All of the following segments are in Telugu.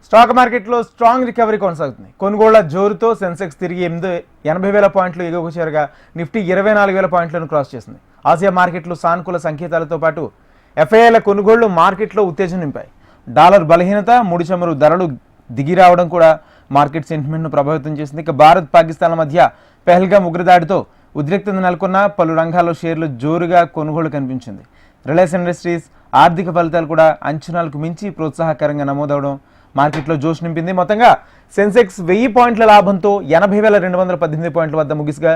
స్టాక్ మార్కెట్లో స్ట్రాంగ్ రికవరీ కొనసాగుతుంది. కొనుగోళ్ల జోరుతో సెన్సెక్స్ తిరిగి 80,000 పాయింట్లు ఎగువకు చేరగా నిఫ్టీ 24,000 పాయింట్లను క్రాస్ చేసింది. ఆసియా మార్కెట్లు సానుకూల సంకేతాలతో పాటు ఎఫ్ఐఐల కొనుగోళ్లు మార్కెట్లో ఉత్తేజం నింపాయి. డాలర్ బలహీనత, ముడి చమురు ధరలు దిగి రావడం కూడా మార్కెట్ సెంటిమెంట్ను ప్రభావితం చేసింది. ఇక భారత్ పాకిస్తాన్ల మధ్య పెహల్గాం ఉగ్రదాడితో ఉద్రిక్తత నెలకొన్న పలు రంగాల్లో షేర్లు జోరుగా కొనుగోలు కనిపించింది. రిలయన్స్ ఇండస్ట్రీస్ ఆర్థిక ఫలితాలు కూడా అంచనాలకు మించి ప్రోత్సాహకరంగా నమోదవడం మార్కెట్లో జోష్ నింపింది. మొత్తంగా సెన్సెక్స్ 1000 పాయింట్ల లాభంతో 80,218 పాయింట్ల వద్ద ముగిసిగా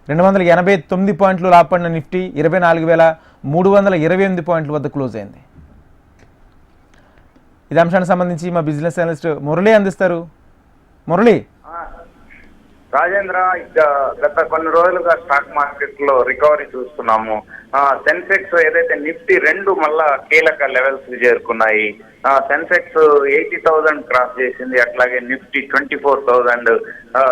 289 పాయింట్లు లాభపడిన నిఫ్టీ 24,328 పాయింట్ల వద్ద క్లోజ్ అయింది. ఇది అంశానికి సంబంధించి మా బిజినెస్ అనలిస్ట్ మురళి అందిస్తారు. మురళి. రాజేంద్ర, గత కొన్ని రోజులుగా స్టాక్ మార్కెట్ లో రికవరీ చూస్తున్నాము. సెన్సెక్స్ ఏదైతే నిఫ్టీ 2 మళ్ళా కీలక లెవెల్స్ చేరుకున్నాయి. సెన్సెక్స్ 80,000 క్రాస్ చేసింది. అట్లాగే నిఫ్టీ 24,000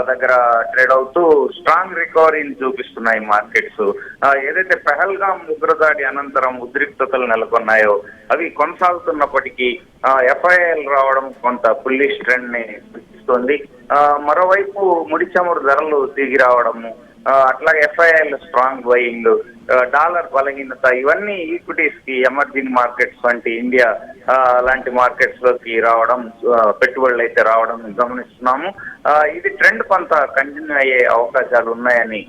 దగ్గర ట్రేడ్ అవుతూ స్ట్రాంగ్ రికవరీని చూపిస్తున్నాయి మార్కెట్స్. ఏదైతే పెహల్గాం ఉగ్రదాడి అనంతరం ఉద్రిక్తతలు నెలకొన్నాయో అవి కొనసాగుతున్నప్పటికీ ఎఫ్ఐఐలు రావడం కొంత బుల్లిష్ ట్రెండ్ ని సూచిస్తోంది. మరోవైపు ముడి చమురు ధరలు దిగి రావడము, అట్లాగే ఎఫ్ఐఐలు స్ట్రాంగ్ బయింగ్, డాలర్ బలహీనత, ఇవన్నీ ఈక్విటీస్ కి ఎమర్జింగ్ మార్కెట్స్ వంటి ఇండియా లాంటి మార్కెట్స్ లోకి రావడం, పెట్టుబడులు అయితే రావడం గమనిస్తున్నాము. ఇది ట్రెండ్ కొంత కంటిన్యూ అయ్యే అవకాశాలు ఉన్నాయని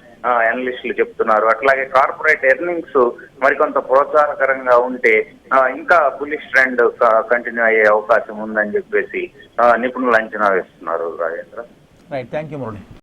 అనలిస్టులు చెప్తున్నారు. అట్లాగే కార్పొరేట్ ఎర్నింగ్స్ మరికొంత ప్రోత్సాహకరంగా ఉంటే ఇంకా బులిష్ ట్రెండ్ కంటిన్యూ అయ్యే అవకాశం ఉందని చెప్పేసి నిపుణులు అంచనా వేస్తున్నారు. Rajendra. Right, thank you Murali.